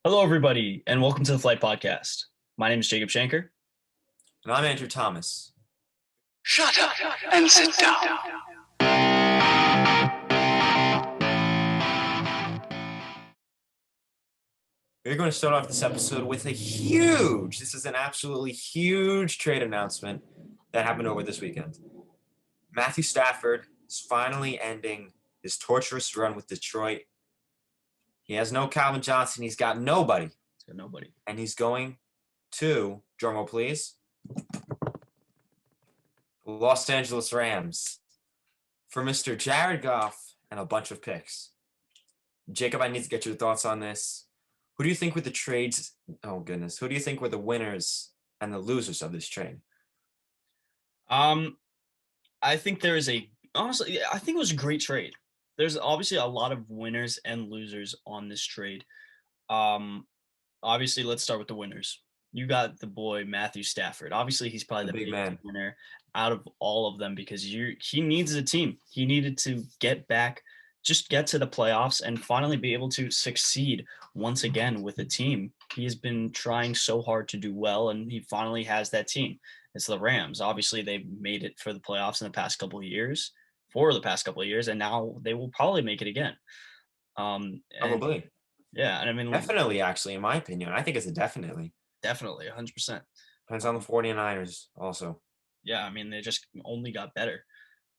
Hello, everybody, and welcome to the Flight Podcast. My name is Jacob Shanker. And I'm Andrew Thomas. Shut up and sit down. We're going to start off this episode with this is an absolutely huge trade announcement that happened over this weekend. Matthew Stafford is finally ending his torturous run with Detroit. He has no Calvin Johnson. He's got nobody. And he's going to, drumroll please, Los Angeles Rams for Mr. Jared Goff and a bunch of picks. Jacob, I need to get your thoughts on this. Who do you think were the trades? Oh, goodness. Who do you think were the winners and the losers of this trade? I think honestly, I think it was a great trade. There's obviously a lot of winners and losers on this trade. Obviously, let's start with the winners. You got the boy Matthew Stafford. Obviously, he's probably the big biggest man winner out of all of them because he needs a team. He needed to get back, just get to the playoffs and finally be able to succeed once again with a team. He has been trying so hard to do well, and he finally has that team. It's the Rams. Obviously, they've made it for the playoffs in the past couple of years, and now they will probably make it again. Probably. Yeah, and I mean, definitely, actually, in my opinion. I think it's a definitely, 100%. Depends on the 49ers also. Yeah, I mean, they just only got better.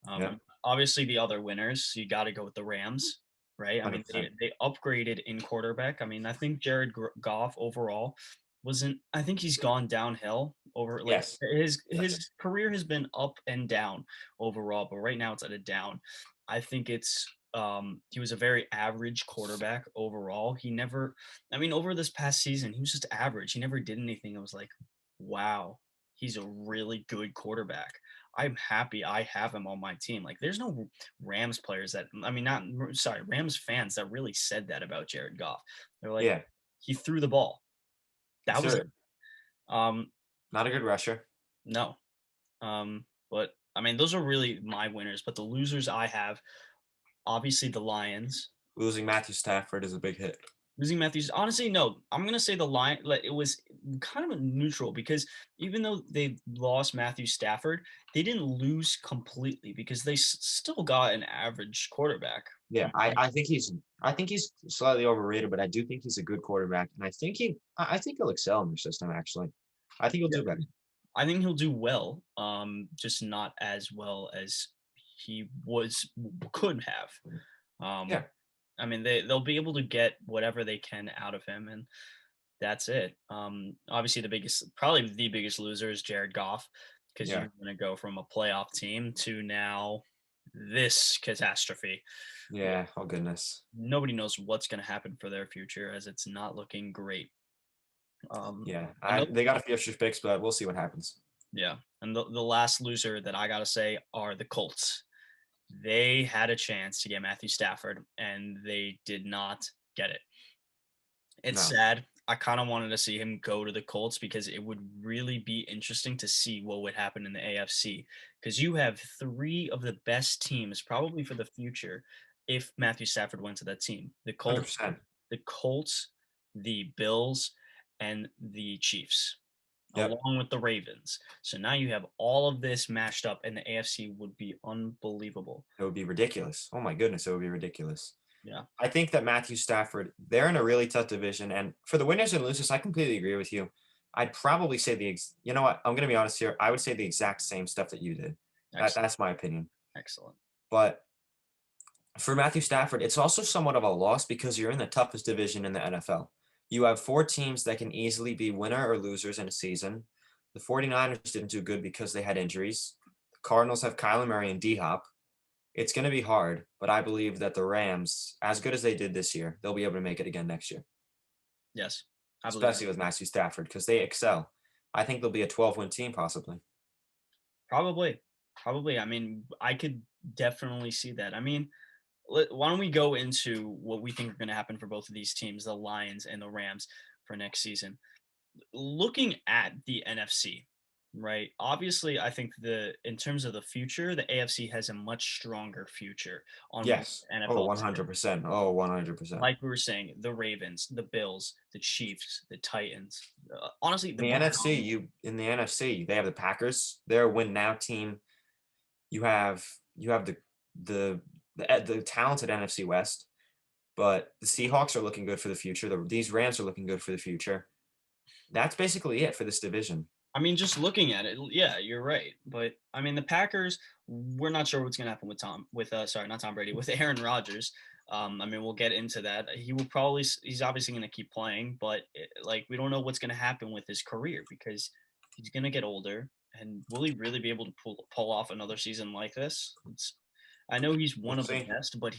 Yep. Obviously, the other winners, you got to go with the Rams, right? I mean, 100%. they upgraded in quarterback. I mean, I think Jared Goff overall I think he's gone downhill over Yes. his career has been up and down overall, but right now it's at a down. I think he was a very average quarterback overall. Over this past season, he was just average. He never did anything. I was like, wow, he's a really good quarterback. I'm happy I have him on my team. Like, there's no Rams players Rams fans that really said that about Jared Goff. They're like, yeah, he threw the ball. That was it. Not a good rusher. No. But I mean, those are really my winners. But the losers I have, obviously the Lions. Losing Matthew Stafford is a big hit. Losing Matthews, honestly, no. I'm gonna say the line. Like, it was kind of neutral because even though they lost Matthew Stafford, they didn't lose completely because they still got an average quarterback. Yeah, I think he's slightly overrated, but I do think he's a good quarterback, and I think he'll excel in their system. Actually, I think he'll do better. I think he'll do well, just not as well as he could have. Yeah. I mean, they'll be able to get whatever they can out of him, and that's it. Obviously, probably the biggest loser is Jared Goff because you're going to go from a playoff team to now this catastrophe. Yeah. Oh, goodness. Nobody knows what's going to happen for their future as it's not looking great. They got a few extra picks, but we'll see what happens. Yeah. And the last loser that I got to say are the Colts. They had a chance to get Matthew Stafford, and they did not get it. It's sad. I kind of wanted to see him go to the Colts because it would really be interesting to see what would happen in the AFC because you have three of the best teams probably for the future if Matthew Stafford went to that team. The Colts, 100%. the Bills, and the Chiefs. Yep. Along with the Ravens. So now you have all of this mashed up, and the AFC would be unbelievable. It would be ridiculous. Oh, my goodness, it would be ridiculous. Yeah. I think that Matthew Stafford, they're in a really tough division, and for the winners and losers, I completely agree with you. I'd probably say you know what? I'm going to be honest here. I would say the exact same stuff that you did. That's my opinion. Excellent. But for Matthew Stafford, it's also somewhat of a loss because you're in the toughest division in the NFL. You have four teams that can easily be winner or losers in a season. The 49ers didn't do good because they had injuries. The Cardinals have Kyler Murray and D-Hop. It's going to be hard, but I believe that the Rams, as good as they did this year, they'll be able to make it again next year. Yes. Especially with Matthew Stafford because they excel. I think they'll be a 12-win team possibly. Probably. I mean, I could definitely see that. I mean, why don't we go into what we think are going to happen for both of these teams, the Lions and the Rams, for next season? Looking at the NFC, Right. Obviously, I think in terms of the future, the AFC has a much stronger future on what Yes. the Oh, NFL is headed. 100%. Oh, 100%. Like we were saying, the Ravens, the Bills, the Chiefs, the Titans. Honestly, In the the NFC, Browns. they have the Packers. They're a win now team. You have the talented NFC West, but the Seahawks are looking good for the future. These Rams are looking good for the future. That's basically it for this division. I mean, just looking at it, yeah, you're right. But I mean, the Packers, we're not sure what's going to happen sorry, not Tom Brady, with Aaron Rodgers. I mean, we'll get into that. He's obviously going to keep playing, but like, we don't know what's going to happen with his career because he's going to get older. And will he really be able to pull off another season like this? I know he's We'll one of the see. best, but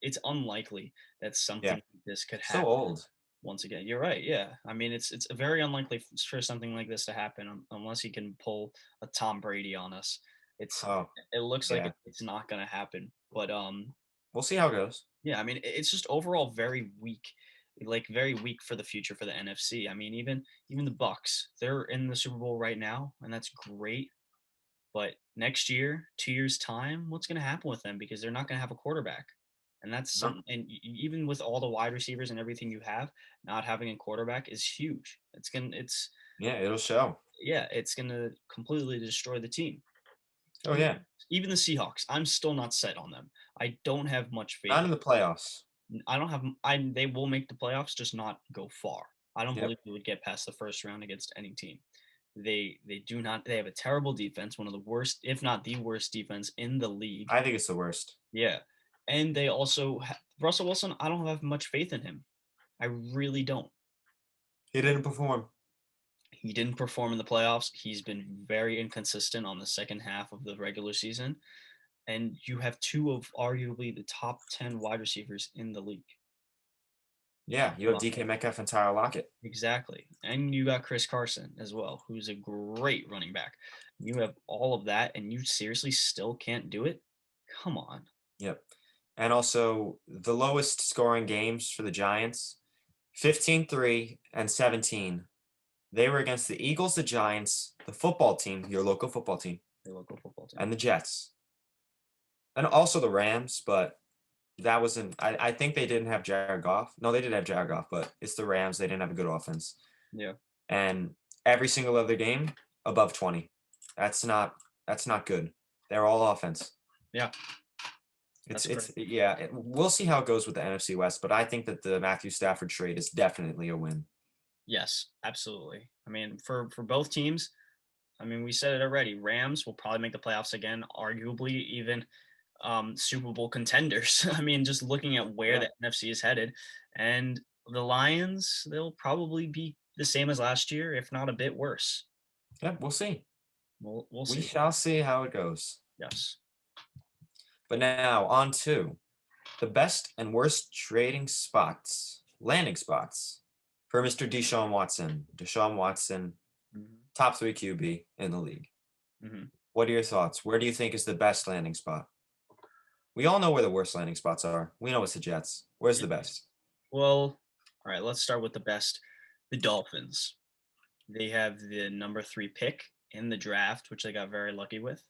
it's unlikely that something Yeah, like this could so happen old. once again. You're right. Yeah. I mean, it's very unlikely for something like this to happen unless he can pull a Tom Brady on us. It's Oh, it looks like yeah. it's not going to happen. But We'll see how it goes. yeah, I mean, it's just overall very weak. Like very weak for the future for the NFC. I mean, even the Bucks, they're in the Super Bowl right now, and that's great. But next year, 2 years time, what's going to happen with them? Because they're not going to have a quarterback. And that's No. something. And even with all the wide receivers and everything you have, not having a quarterback is huge. Yeah, it'll show. Yeah, it's gonna completely destroy the team. Oh, Even yeah. even the Seahawks, I'm still not set on them. I don't have much faith. Not in the playoffs. I don't have. I They will make the playoffs, just not go far. I don't Yep. believe they would get past the first round against any team. They do not. They have a terrible defense, one of the worst, if not the worst defense in the league. I think it's the worst. Yeah, and they also Russell Wilson. I don't have much faith in him. I really don't. He didn't perform. He didn't perform in the playoffs. He's been very inconsistent on the second half of the regular season, and you have two of arguably the top 10 wide receivers in the league. Yeah, you have DK Metcalf and Tyler Lockett. Exactly. And you got Chris Carson as well, who's a great running back. You have all of that, and you seriously still can't do it? Come on. Yep. And also the lowest scoring games for the Giants, 15-3 and 17. They were against the Eagles, the Giants, the football team, your local football team, Your local football team. and the Jets. And also the Rams, but that wasn't I think they didn't have Jared Goff. No, they did have Jared Goff, but it's the Rams. They didn't have a good offense. Yeah. And every single other game above 20. That's not good. They're all offense. Yeah. We'll see how it goes with the NFC West, but I think that the Matthew Stafford trade is definitely a win. Yes, absolutely. I mean, for both teams, I mean, we said it already. Rams will probably make the playoffs again, arguably even Super Bowl contenders. I mean, just looking at where Yeah. the NFC is headed, and the Lions, they'll probably be the same as last year, if not a bit worse. Yeah, we'll see. We'll see. We shall see how it goes. Yes. But now on to the best and worst landing spots for Mr. Deshaun Watson. Deshaun Watson, top 3 QB in the league. Mm-hmm. What are your thoughts? Where do you think is the best landing spot? We all know where the worst landing spots are. We know it's the Jets. Where's the best? Well, all right, let's start with the best. The Dolphins. They have the number 3 pick in the draft, which they got very lucky with.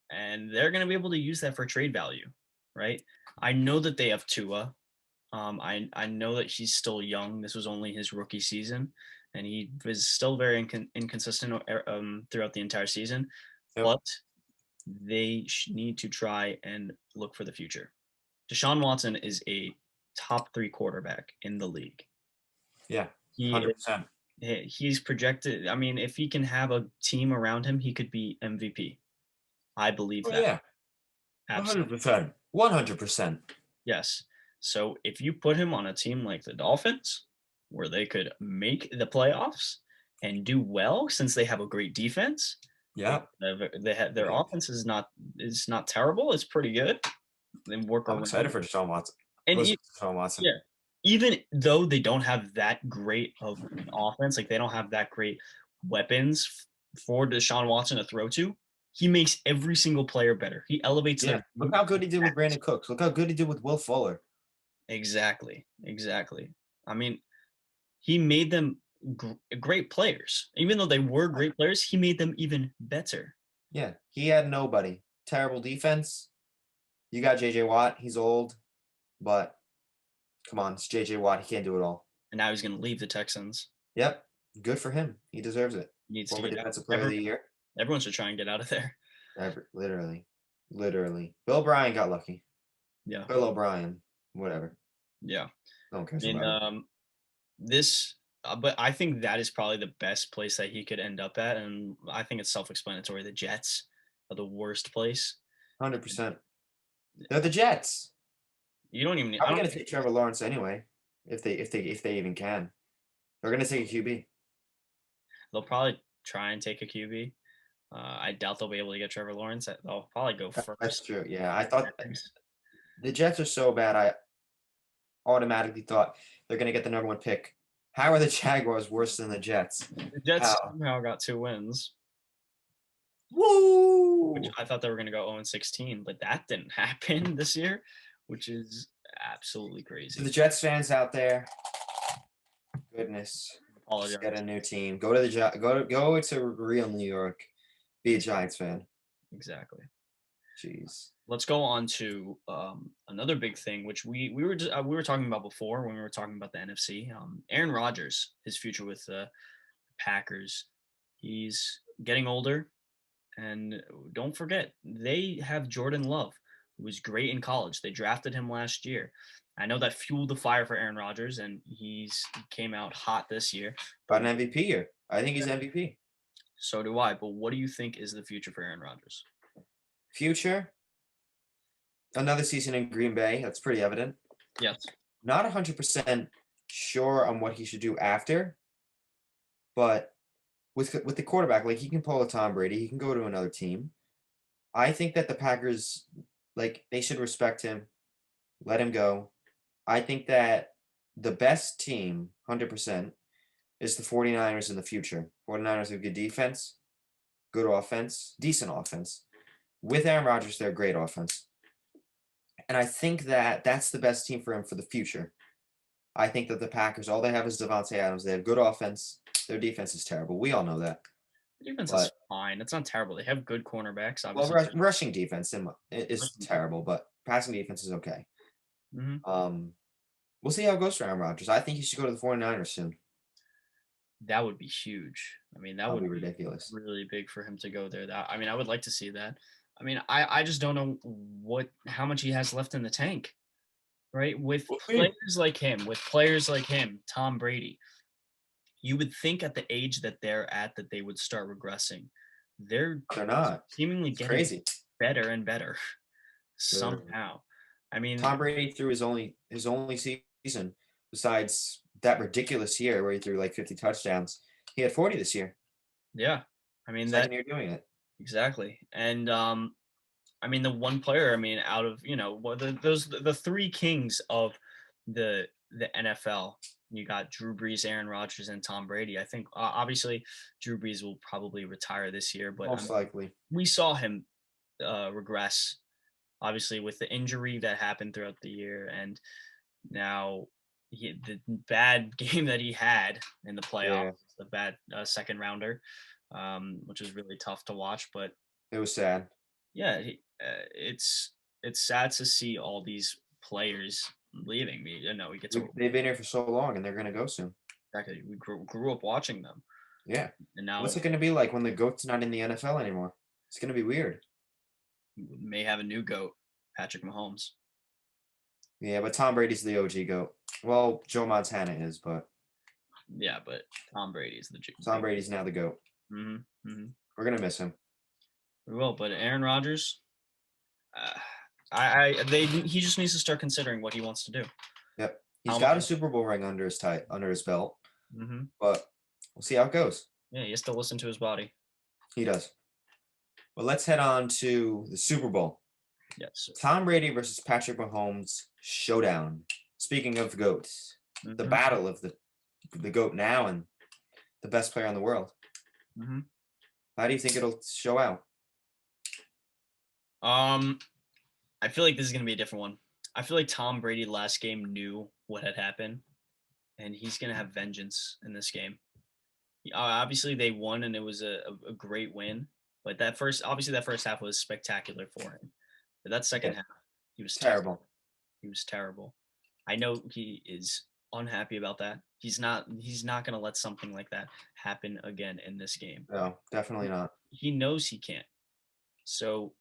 And they're going to be able to use that for trade value, right? I know that they have Tua. I know that he's still young. This was only his rookie season, and he was still very inconsistent throughout the entire season. Yep. But they need to try and look for the future. Deshaun Watson is a top 3 quarterback in the league. Yeah, 100%. He's projected. I mean, if he can have a team around him, he could be MVP. I believe that. Yeah, Absolutely. 100%. 100%. Yes. So if you put him on a team like the Dolphins, where they could make the playoffs and do well, since they have a great defense. Yeah, they have their offense is not terrible. It's pretty good. They work I'm around. excited for Deshaun Watson. And Deshaun Watson. Yeah, even though they don't have that great of an offense, like they don't have that great weapons for Deshaun Watson to throw to, he makes every single player better. He elevates Yeah, them. look how good he did with Brandon Cooks. Look how good he did with Will Fuller. Exactly. I mean, he made them great players. Even though they were great players, he made them even better. Yeah, he had nobody. Terrible defense. You got J.J. Watt. He's old, but come on, it's J.J. Watt. He can't do it all. And now he's going to leave the Texans. Yep, good for him. He deserves it. He needs to Former get out. defensive player of the year. Everyone should try and get out of there. Literally. Bill Bryan got lucky. Yeah. Bill O'Brien, whatever. Yeah. No one cares And about it. but I think that is probably the best place that he could end up at, and I think it's self-explanatory. The Jets are the worst place. 100%. They're the Jets. You don't even. How are we going to take Trevor Lawrence anyway? If they even can, they're going to take a QB. They'll probably try and take a QB. I doubt they'll be able to get Trevor Lawrence. They'll probably go first. That's true. Yeah, I thought the Jets are so bad. I automatically thought they're going to get the number 1 pick. How are the Jaguars worse than the Jets? The Jets somehow got 2 wins. Woo! Which I thought they were going to go 0-16, but that didn't happen this year, which is absolutely crazy. To the Jets fans out there, goodness, just get a new team. Go to real New York. Be a Giants fan. Exactly. Jeez. Let's go on to another big thing, which we were talking about before when we were talking about the NFC. Aaron Rodgers, his future with the Packers. He's getting older, and don't forget they have Jordan Love, who was great in college. They drafted him last year. I know that fueled the fire for Aaron Rodgers, and he came out hot this year. About an MVP year. I think he's MVP. So do I. But what do you think is the future for Aaron Rodgers? Future? Another season in Green Bay. That's pretty evident. Yes. Not 100% sure on what he should do after, but with the quarterback, like he can pull a Tom Brady. He can go to another team. I think that the Packers, like, they should respect him, let him go. I think that the best team, 100%, is the 49ers in the future. 49ers have good defense, good offense, decent offense. With Aaron Rodgers, they're a great offense. And I think that that's the best team for him for the future. I think that the Packers, all they have is Devontae Adams. They have good offense. Their defense is terrible. We all know that. Defense is fine. It's not terrible. They have good cornerbacks. Obviously. Well, rushing defense is terrible, but passing defense is okay. Mm-hmm. We'll see how it goes for Aaron Rodgers. I think he should go to the 49ers soon. That would be huge. I mean, that would be ridiculous. Really big for him to go there. I would like to see that. I mean, I just don't know how much he has left in the tank, right? With players like him, Tom Brady, you would think at the age that they're at that they would start regressing. They're not. Seemingly getting crazy. Better and better somehow. I mean, Tom Brady threw his only season besides that ridiculous year where he threw like 50 touchdowns. He had 40 this year. Yeah. I mean, second year doing it. Exactly. And I mean, the one player, out of, the 3 kings of the NFL, you got Drew Brees, Aaron Rodgers, and Tom Brady. I think obviously Drew Brees will probably retire this year, but most likely we saw him regress, obviously, with the injury that happened throughout the year, and now the bad game that he had in the playoffs, the bad second rounder, which was really tough to watch, but it was sad. Yeah, it's sad to see all these players leaving. They've been here for so long, and they're going to go soon. Exactly. We grew up watching them. Yeah. And now, what's it going to be like when the GOAT's not in the NFL anymore? It's going to be weird. We may have a new GOAT, Patrick Mahomes. Yeah, but Tom Brady's the OG GOAT. Well, Joe Montana is, but yeah, but Tom Brady's the Tom Brady's now the GOAT. Mm-hmm. Mm-hmm. We're gonna miss him. We will, but Aaron Rodgers, he just needs to start considering what he wants to do. Yep, he's got a Super Bowl ring under his belt. Mm-hmm. But we'll see how it goes. Yeah, he has to listen to his body. He does. Well, let's head on to the Super Bowl. Yes. Tom Brady versus Patrick Mahomes showdown. Speaking of GOATs, the battle of the GOAT now and the best player in the world. Mm-hmm. How do you think it'll show out? I feel like this is going to be a different one. I feel like Tom Brady last game knew what had happened, and he's going to have vengeance in this game. Obviously, they won, and it was a great win. But that first half was spectacular for him. But that second half, he was Terrible. He was terrible. I know he is unhappy about that. He's not going to let something like that happen again in this game. No, definitely not. He knows he can't. So,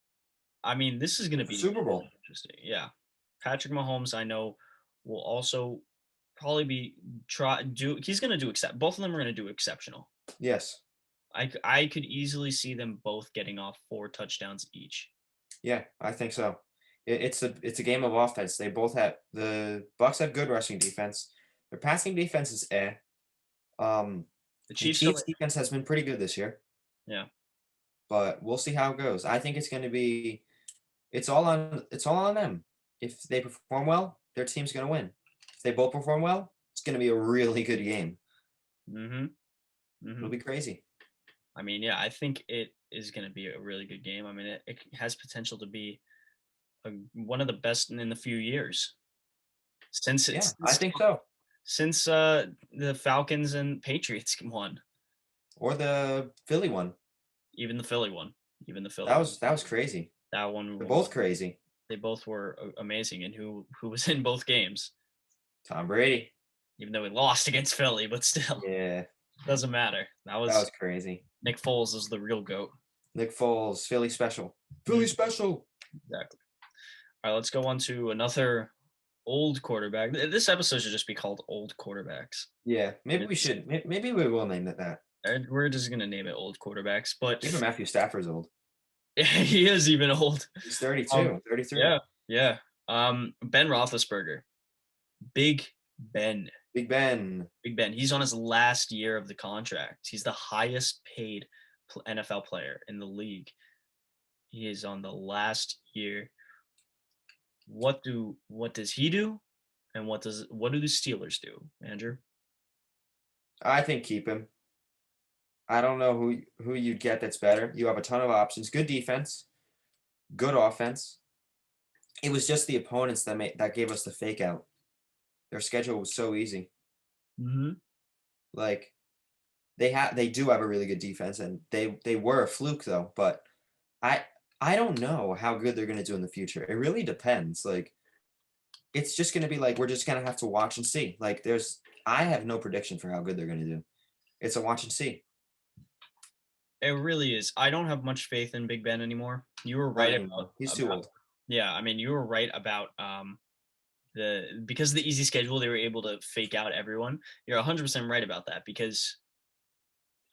I mean, this is going to be Super Bowl. Interesting. Yeah. Patrick Mahomes, I know, will also probably he's going to do both of them are going to do exceptional. Yes. I could easily see them both getting off 4 touchdowns each. Yeah, I think so. It's a game of offense. They both have the Bucs have good rushing defense. Their passing defense is The Chiefs defense has been pretty good this year. Yeah. But we'll see how it goes. I think it's going to be it's all on them. If they perform well, their team's going to win. If they both perform well, it's going to be a really good game. It'll be crazy. I mean, yeah, I think it is going to be a really good game. I mean, it has potential to be one of the best in the few years. I think so. Since the Falcons and Patriots won, or the Philly one, even the Philly one, that was crazy. That one, they're both crazy. They both were amazing, and who was in both games? Tom Brady. Even though he lost against Philly, but still, yeah, doesn't matter. That was crazy. Nick Foles is the real GOAT. Nick Foles, Philly special. Philly special. Exactly. All right, let's go on to another old quarterback. This episode should just be called Old Quarterbacks. Yeah, maybe we should. Maybe we will name it that. We're just going to name it Old Quarterbacks. But even Matthew Stafford's old. He is even old. He's 32, 33. Yeah. Ben Roethlisberger. Big Ben. He's on his last year of the contract. He's the highest paid NFL player in the league. He is on the last year. What does he do, and what do the Steelers do, Andrew? I think keep him. I don't know who you'd get that's better. You have a ton of options. Good defense, good offense. It was just the opponents that gave us the fake out. Their schedule was so easy. Like they do have a really good defense, and they were a fluke though. But I don't know how good they're going to do in the future. It really depends. Like, it's just going to be like, we're just going to have to watch and see. Like, I have no prediction for how good they're going to do. It's a watch and see. It really is. I don't have much faith in Big Ben anymore. You were right about he's too old. Yeah, I mean, you were right about because of the easy schedule, they were able to fake out everyone. You're 100% right about that because,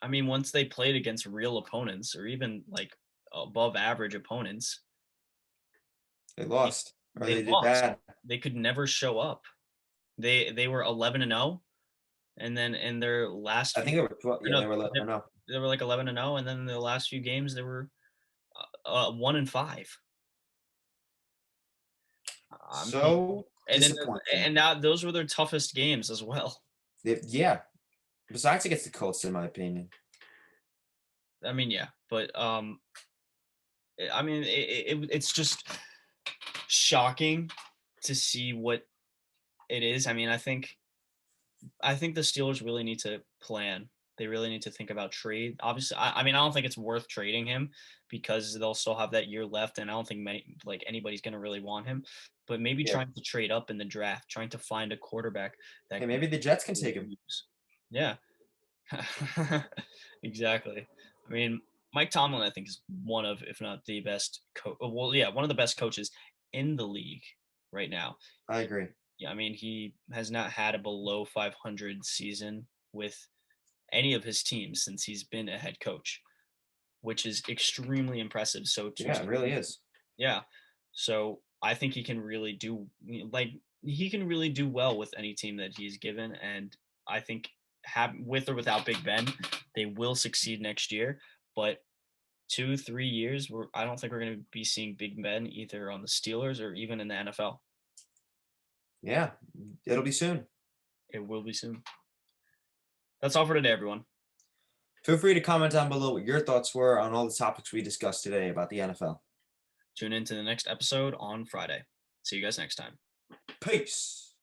I mean, once they played against real opponents or even like above average opponents, they lost. They did lost. Bad. They could never show up. They were 11-0, and then in their last, I think they were 12. Yeah, they were 11-0. They were like 11-0, and then in the last few games they were 1-5. So and now those were their toughest games as well. Yeah. Besides against the Colts, in my opinion. I mean, yeah, but I mean, it's just shocking to see what it is. I mean, I think the Steelers really need to plan. They really need to think about trade. Obviously, I mean, I don't think it's worth trading him because they'll still have that year left, and I don't think anybody's going to really want him. But maybe trying to trade up in the draft, trying to find a quarterback that maybe the Jets can take him. Yeah, exactly. I mean, Mike Tomlin, I think, is one of, if not the best one of the best coaches in the league right now. I agree. Yeah, I mean, he has not had a below 500 season with any of his teams since he's been a head coach, which is extremely impressive. So it really is. Yeah. So I think he can really do well with any team that he's given. And I think with or without Big Ben, they will succeed next year. But 2-3 years, I don't think we're going to be seeing Big Ben either on the Steelers or even in the NFL. Yeah, it'll be soon. It will be soon. That's all for today, everyone. Feel free to comment down below what your thoughts were on all the topics we discussed today about the NFL. Tune in to the next episode on Friday. See you guys next time. Peace.